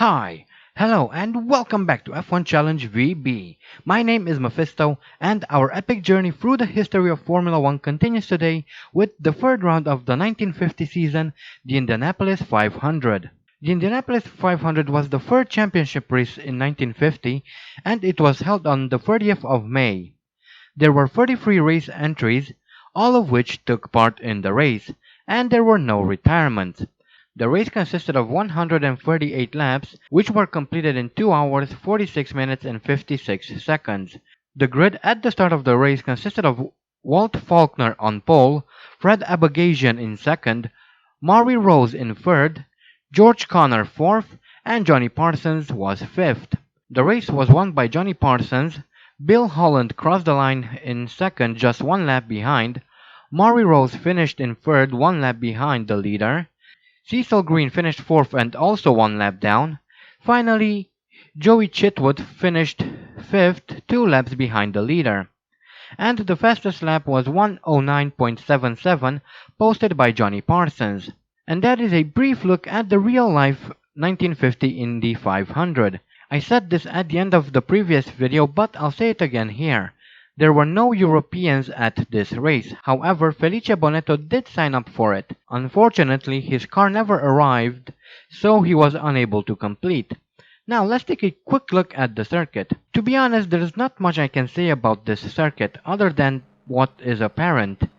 Hi, hello, and welcome back to F1 Challenge VB. My name is Mephisto, and our epic journey through the history of Formula One continues today with the third round of the 1950 season, the Indianapolis 500. The Indianapolis 500 was the third championship race in 1950, and it was held on the 30th of May. There were 33 race entries, all of which took part in the race, and there were no retirements. The race consisted of 138 laps, which were completed in 2 hours, 46 minutes, and 56 seconds. The grid at the start of the race consisted of Walt Faulkner on pole, Fred Abagazian in second, Maury Rose in third, George Connor fourth, and Johnny Parsons was fifth. The race was won by Johnny Parsons. Bill Holland crossed the line in second, just 1 lap behind. Maury Rose finished in third, 1 lap behind the leader. Cecil Green finished fourth and also 1 lap down. Finally, Joey Chitwood finished fifth, 2 laps behind the leader. And the fastest lap was 1:09.77, posted by Johnny Parsons. And that is a brief look at the real-life 1950 Indy 500. I said this at the end of the previous video, but I'll say it again here. There were no Europeans at this race. However, Felice Bonetto did sign up for it. Unfortunately, his car never arrived, so he was unable to complete. Now, let's take a quick look at the circuit. To be honest, there's not much I can say about this circuit other than what is apparent.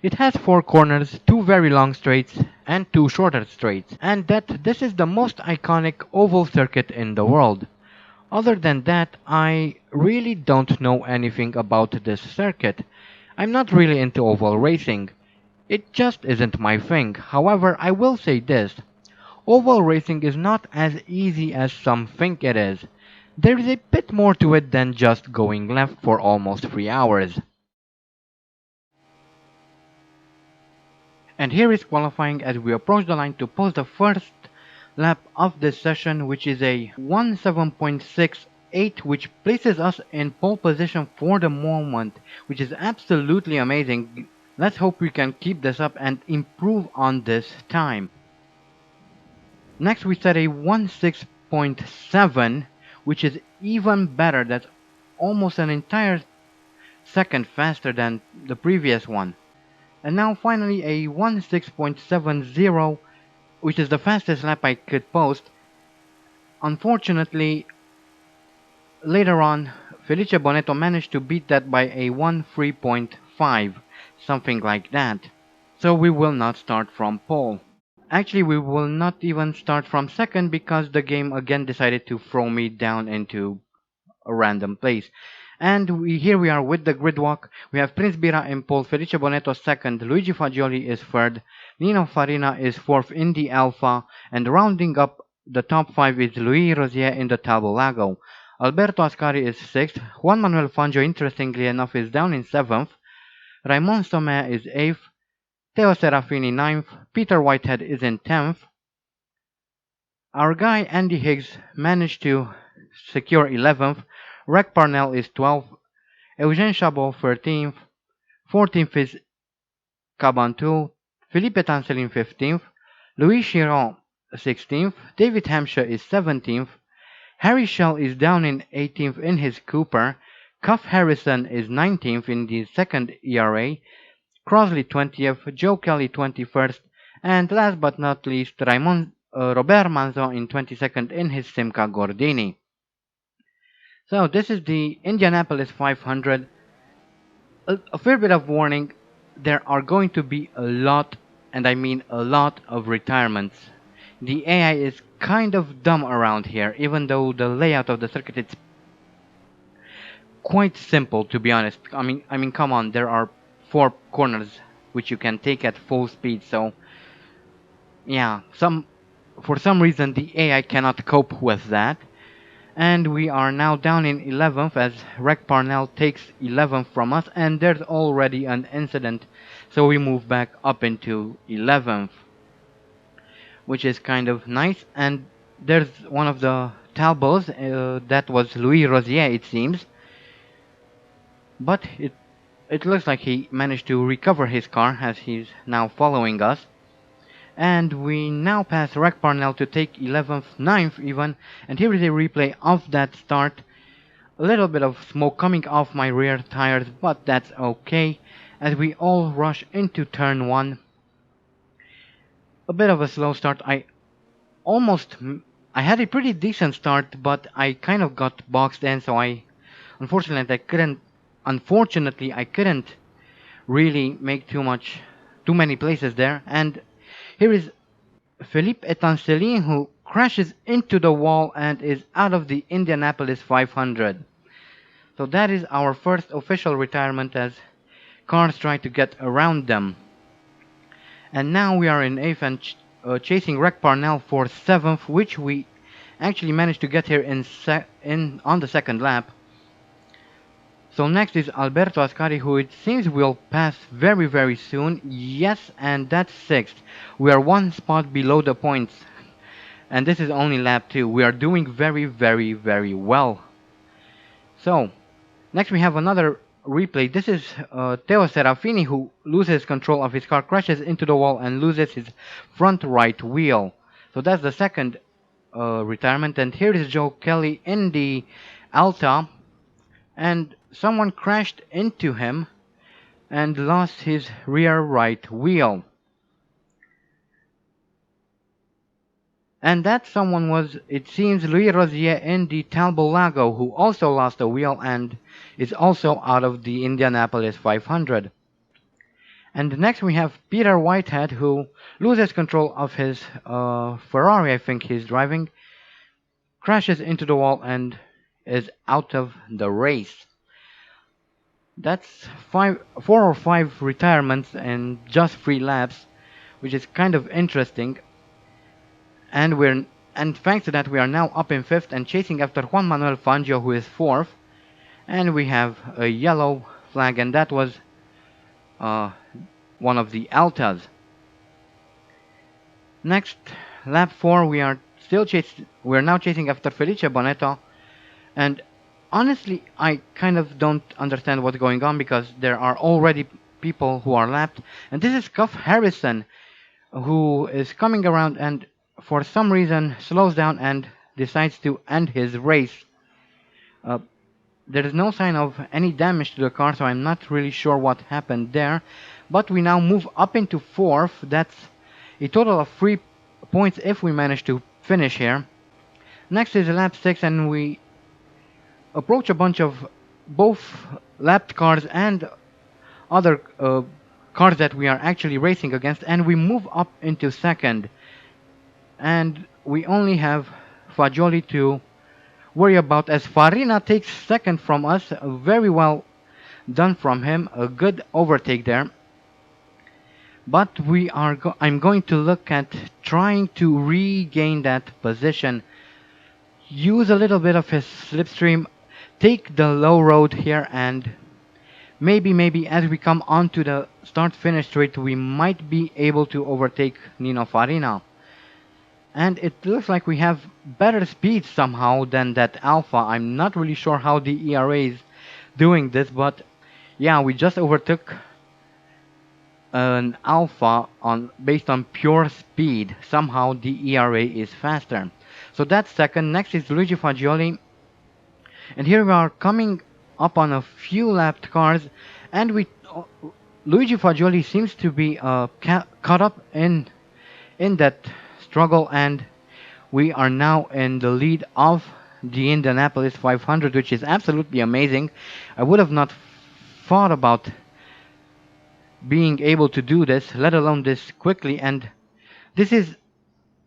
It has 4 corners, 2 very long straights, and 2 shorter straights, and that this is the most iconic oval circuit in the world. Other than that, I really don't know anything about this circuit. I'm not really into oval racing. It just isn't my thing. However, I will say this. Oval racing is not as easy as some think it is. There is a bit more to it than just going left for almost 3 hours. And here is qualifying as we approach the line to post the first lap of this session, which is a 17.68, which places us in pole position for the moment, which is absolutely amazing. Let's hope we can keep this up and improve on this time. Next we set a 16.7, which is even better. That's almost an entire second faster than the previous one. And now finally a 16.70, which is the fastest lap I could post. Unfortunately, later on, Felice Bonetto managed to beat that by a 13.5, something like that. So we will not start from pole. Actually, we will not even start from second because the game again decided to throw me down into a random place. And here we are with the grid walk. We have Prince Bira in pole, Felice Bonetto second, Luigi Fagioli is third, Nino Farina is fourth, Indy Alpha, and rounding up the top 5 is Louis Rosier in the Talbot Lago. Alberto Ascari is sixth, Juan Manuel Fangio, interestingly enough, is down in seventh, Raymond Sommer is eighth, Teo Serafini ninth, Peter Whitehead is in 10th. Our guy Andy Higgs managed to secure 11th, Rec Parnell is 12th, Eugène Chabot 13th, 14th is Cabantu, Philippe Tancelin 15th, Louis Chiron 16th, David Hampshire is 17th, Harry Schell is down in 18th in his Cooper, Cuff Harrison is 19th in the second ERA, Crosley 20th, Joe Kelly 21st, and last but not least, Robert Manzon in 22nd in his Simca Gordini. So this is the Indianapolis 500. A fair bit of warning, there are going to be a lot, and I mean a lot, of retirements. The AI is kind of dumb around here, even though the layout of the circuit is quite simple, to be honest. I mean, come on, there are 4 corners which you can take at full speed, so yeah, for some reason the AI cannot cope with that. And we are now down in 11th as Rec Parnell takes 11th from us, and there's already an incident, so we move back up into 11th, which is kind of nice. And there's one of the Talbots, that was Louis Rosier, it seems, but it looks like he managed to recover his car as he's now following us. And we now pass Rec Parnell to take 11th, 9th even, and here is a replay of that start. A little bit of smoke coming off my rear tires, but that's okay, as we all rush into turn 1. A bit of a slow start. Almost, I had a pretty decent start, but I kind of got boxed in, so unfortunately I couldn't really make too many places there. And here is Philippe Etancelin, who crashes into the wall and is out of the Indianapolis 500. So that is our first official retirement as cars try to get around them. And now we are in 8th and chasing Rec Parnell for 7th, which we actually managed to get here on the second lap. So next is Alberto Ascari, who it seems will pass very very soon. Yes, and that's 6th. We are one spot below the points. And this is only lap 2. We are doing very very very well. So, next we have another replay. This is Teo Serafini, who loses control of his car, crashes into the wall and loses his front right wheel. So that's the second retirement. And here is Joe Kelly in the Alta, and someone crashed into him and lost his rear right wheel. And that someone was, it seems, Louis Rosier in the Talbot Lago, who also lost a wheel and is also out of the Indianapolis 500. And next we have Peter Whitehead, who loses control of his Ferrari, I think he's driving, crashes into the wall and is out of the race. That's 4 or 5 retirements in just 3 laps, which is kind of interesting. And thanks to that we are now up in 5th and chasing after Juan Manuel Fangio, who is 4th. And we have a yellow flag, and that was one of the Altas. Next, lap 4, we are now chasing after Felice Bonetto, and honestly I kind of don't understand what's going on, because there are already people who are lapped, and this is Cuff Harrison, who is coming around and for some reason slows down and decides to end his race. There is no sign of any damage to the car, so I'm not really sure what happened there. But we now move up into 4th. That's a total of 3 points if we manage to finish here. Next is lap 6, and we approach a bunch of both lapped cars and other cars that we are actually racing against, and we move up into 2nd. And we only have Fagioli to worry about, as Farina takes 2nd from us. Very well done from him, a good overtake there. But I'm going to look at trying to regain that position, use a little bit of his slipstream, take the low road here, and maybe as we come onto the start-finish straight we might be able to overtake Nino Farina. And it looks like we have better speed somehow than that Alpha. I'm not really sure how the ERA is doing this, but yeah, we just overtook an Alpha based on pure speed. Somehow the ERA is faster. So that's 2nd. Next is Luigi Fagioli, and here we are coming up on a few lapped cars, and Luigi Fagioli seems to be caught up in that struggle, and we are now in the lead of the Indianapolis 500, which is absolutely amazing. I would have not thought about being able to do this, let alone this quickly. And this is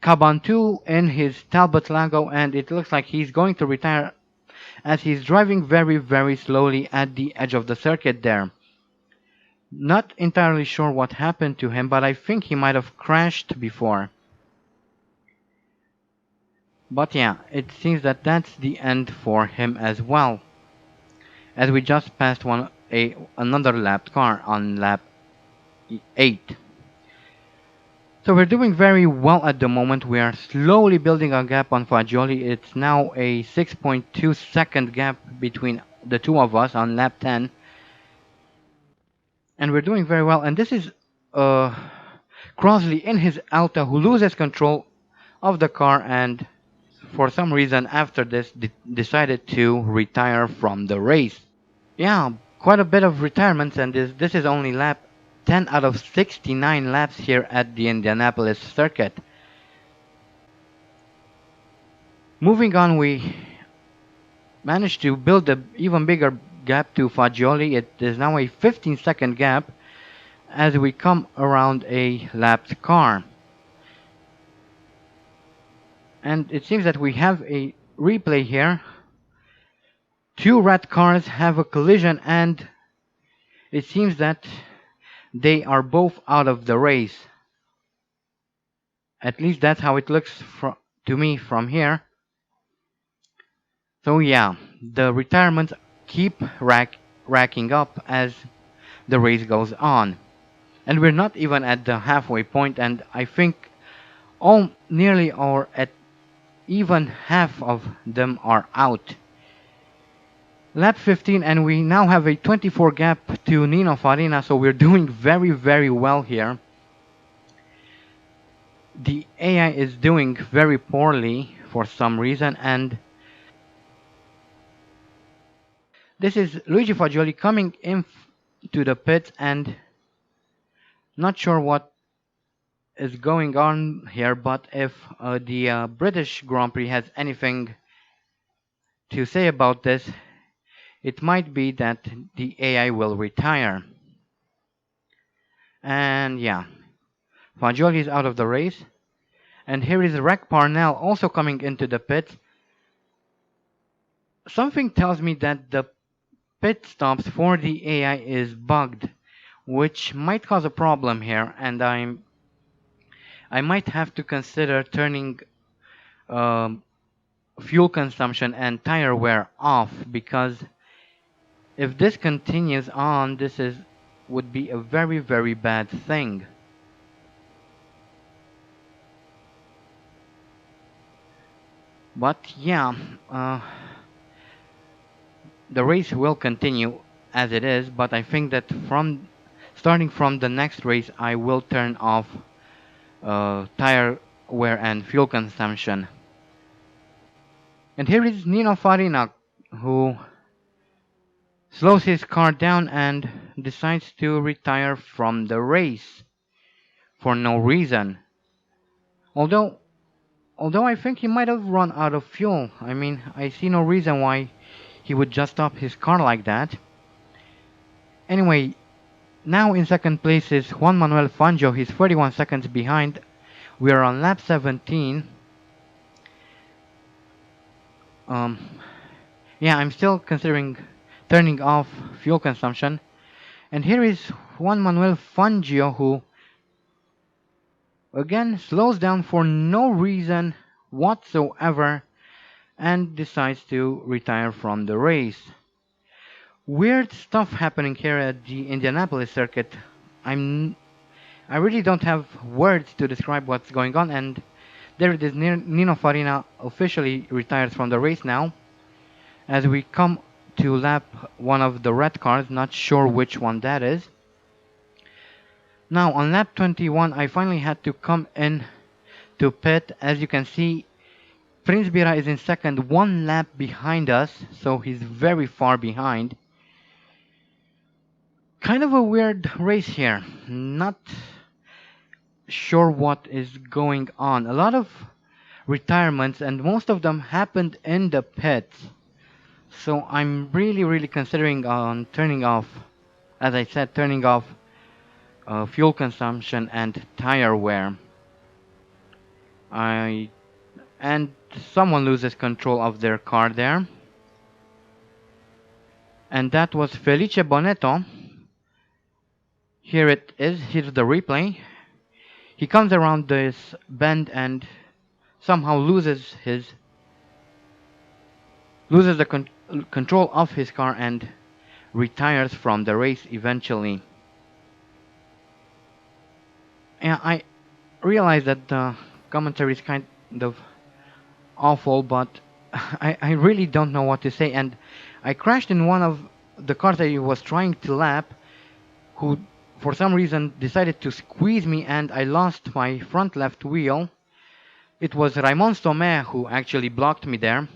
Cabantu in his Talbot Lago, and it looks like he's going to retire as he's driving very very slowly at the edge of the circuit there. Not entirely sure what happened to him, but I think he might have crashed before. But yeah, it seems that that's the end for him as well, as we just passed another lapped car on lap 8. So we're doing very well at the moment. We are slowly building a gap on Fagioli. It's now a 6.2 second gap between the two of us on lap 10. And we're doing very well. And this is Crosley in his Alta, who loses control of the car and for some reason after this decided to retire from the race. Yeah, quite a bit of retirements, and this is only lap 10 out of 69 laps here at the Indianapolis circuit. Moving on, we managed to build an even bigger gap to Fagioli. It is now a 15-second gap as we come around a lapped car. And it seems that we have a replay here. Two red cars have a collision, and it seems that they are both out of the race. At least that's how it looks to me from here. So yeah, the retirements keep racking up as the race goes on. And we're not even at the halfway point, and I think all nearly or at even half of them are out. Lap 15, and we now have a 24 gap to Nino Farina, so we're doing very well here. The AI is doing very poorly for some reason, and this is Luigi Fagioli coming in to the pits, and not sure what is going on here, but if the British Grand Prix has anything to say about this, it might be that the AI will retire. And yeah, Fagioli is out of the race. And here is Rec Parnell also coming into the pits. Something tells me that the pit stops for the AI is bugged, which might cause a problem here, and I might have to consider turning fuel consumption and tire wear off, because if this continues on, would be a very bad thing. But yeah, the race will continue as it is, but I think that starting from the next race, I will turn off tire wear and fuel consumption. And here is Nino Farina, who slows his car down and decides to retire from the race for no reason. Although I think he might have run out of fuel. I mean, I see no reason why he would just stop his car like that. Anyway, now in second place is Juan Manuel Fangio. He's 31 seconds behind. We are on lap 17. Yeah, I'm still considering turning off fuel consumption. And here is Juan Manuel Fangio, who again slows down for no reason whatsoever and decides to retire from the race. Weird stuff happening here at the Indianapolis circuit. I really don't have words to describe what's going on, and there it is. Nino Farina officially retires from the race now. As we come to lap one of the red cars, not sure which one that is. Now on lap 21, I finally had to come in to pit. As you can see, Prince Bira is in second, one lap behind us, so he's very far behind. Kind of a weird race here. Not sure what is going on. A lot of retirements, and most of them happened in the pits. So I'm really considering on turning off, as I said, turning off fuel consumption and tire wear. And someone loses control of their car there. And that was Felice Bonetto. Here it is. Here's the replay. He comes around this bend and somehow loses the control of his car and retires from the race eventually. Yeah, I realize that the commentary is kind of awful, but I really don't know what to say, and I crashed in one of the cars I was trying to lap, who for some reason decided to squeeze me and I lost my front left wheel. It was Raymond Sommer who actually blocked me there,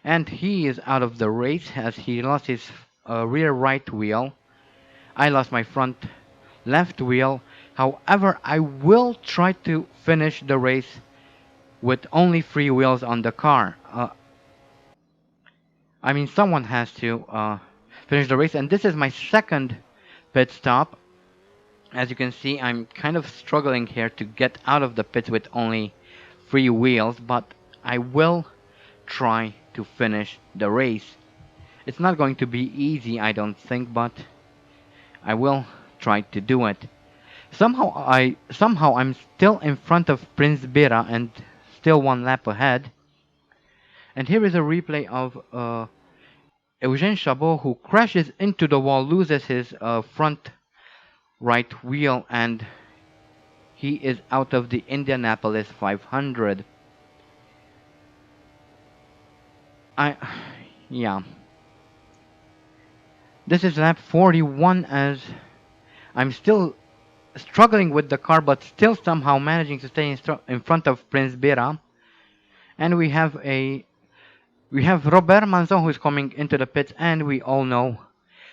and he is out of the race as he lost his rear right wheel. I lost my front left wheel. However, I will try to finish the race with only three wheels on the car. I mean, someone has to finish the race, and this is my second pit stop. As you can see, I'm kind of struggling here to get out of the pits with only three wheels, but I will try to finish the race. It's not going to be easy, I don't think, but I will try to do it. Somehow I'm still in front of Prince Bira and still one lap ahead. And here is a replay of Eugène Chabot, who crashes into the wall, loses his front right wheel, and he is out of the Indianapolis 500. Yeah. This is lap 41 as I'm still struggling with the car, but still somehow managing to stay in front of Prince Bira. And we have Robert Manzon who is coming into the pits, and we all know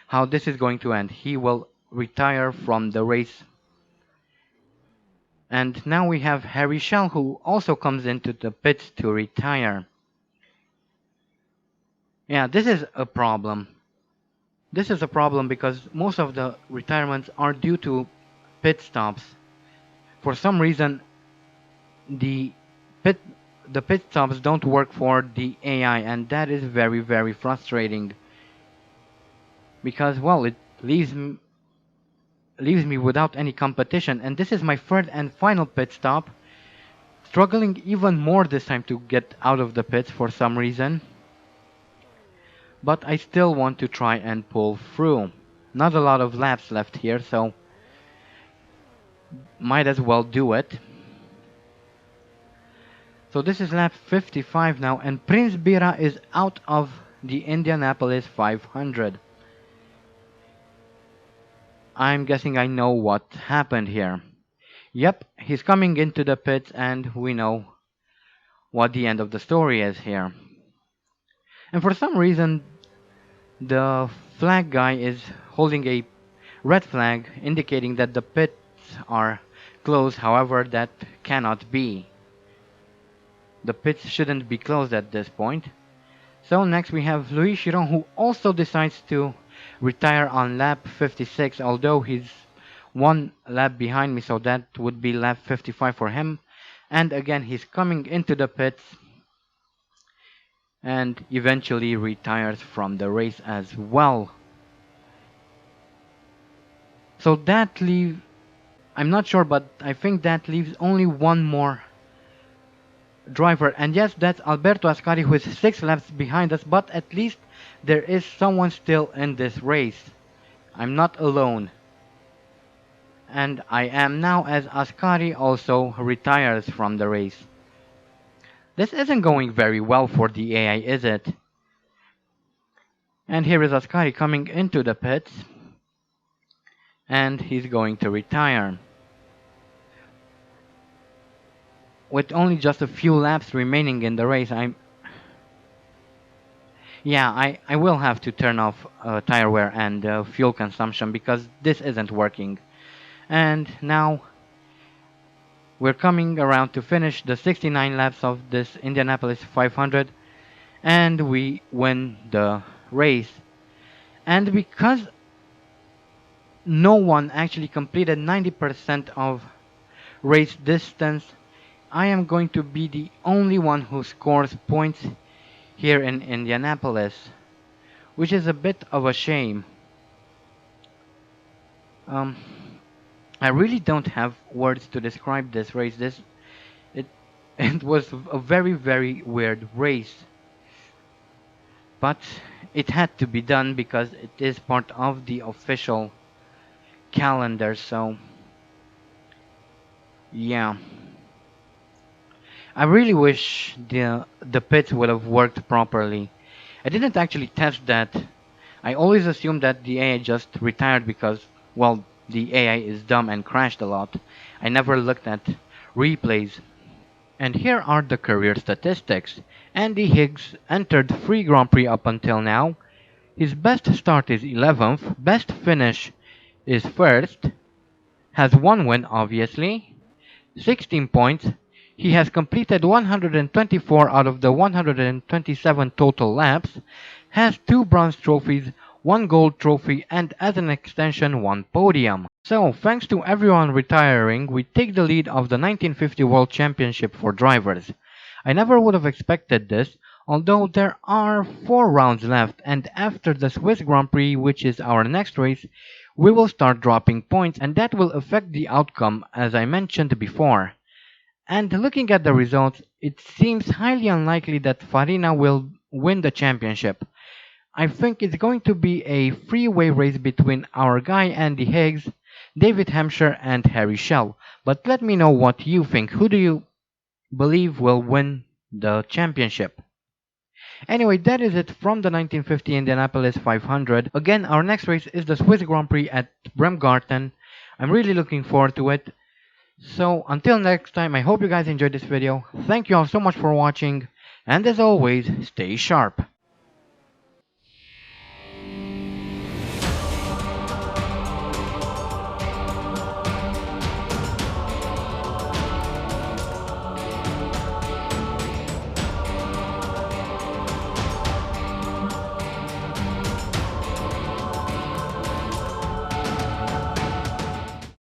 how this is going to end. He will retire from the race. And now we have Harry Schell who also comes into the pits to retire. Yeah, this is a problem. This is a problem because most of the retirements are due to pit stops. For some reason, the pit stops don't work for the AI, and that is very, very frustrating. Because, well, it leaves me without any competition, and this is my third and final pit stop. Struggling even more this time to get out of the pits for some reason. But I still want to try and pull through. Not a lot of laps left here, so might as well do it. So this is lap 55 now, and Prince Bira is out of the Indianapolis 500. I'm guessing I know what happened here. Yep, he's coming into the pits, and we know what the end of the story is here. And for some reason, the flag guy is holding a red flag indicating that the pits are closed. However, that cannot be. The pits shouldn't be closed at this point. So next we have Louis Chiron, who also decides to retire on lap 56, although he's one lap behind me, so that would be lap 55 for him. And again, he's coming into the pits and eventually retires from the race as well. So that leaves, I'm not sure, but I think that leaves only one more driver, and yes, that's Alberto Ascari, who is 6 laps behind us, but at least there is someone still in this race. I'm not alone. And I am now, as Ascari also retires from the race. This isn't going very well for the AI, is it? And here is Ascari coming into the pits, and he's going to retire. With only just a few laps remaining in the race, I will have to turn off tire wear and fuel consumption because this isn't working. And now we're coming around to finish the 69 laps of this Indianapolis 500, and we win the race. And because no one actually completed 90% of race distance, I am going to be the only one who scores points here in Indianapolis, which is a bit of a shame. I really don't have words to describe this race. It was a very, very weird race, but it had to be done because it is part of the official calendar. So yeah. I really wish the pits would have worked properly. I didn't actually test that. I always assumed that the AI just retired because, well, the AI is dumb and crashed a lot. I never looked at replays. And here are the career statistics. Andy Higgs entered 3 Grand Prix up until now. His best start is 11th, best finish is 1st, has 1 win obviously, 16 points. He has completed 124 out of the 127 total laps, has 2 bronze trophies, 1 gold trophy, and as an extension 1 podium. So, thanks to everyone retiring, we take the lead of the 1950 World Championship for drivers. I never would have expected this, although there are 4 rounds left, and after the Swiss Grand Prix, which is our next race, we will start dropping points, and that will affect the outcome as I mentioned before. And looking at the results, it seems highly unlikely that Farina will win the championship. I think it's going to be a three-way race between our guy Andy Higgs, David Hampshire, and Harry Schell. But let me know what you think. Who do you believe will win the championship? Anyway, that is it from the 1950 Indianapolis 500. Again, our next race is the Swiss Grand Prix at Bremgarten. I'm really looking forward to it. So until next time, I hope you guys enjoyed this video. Thank you all so much for watching, and as always, stay sharp.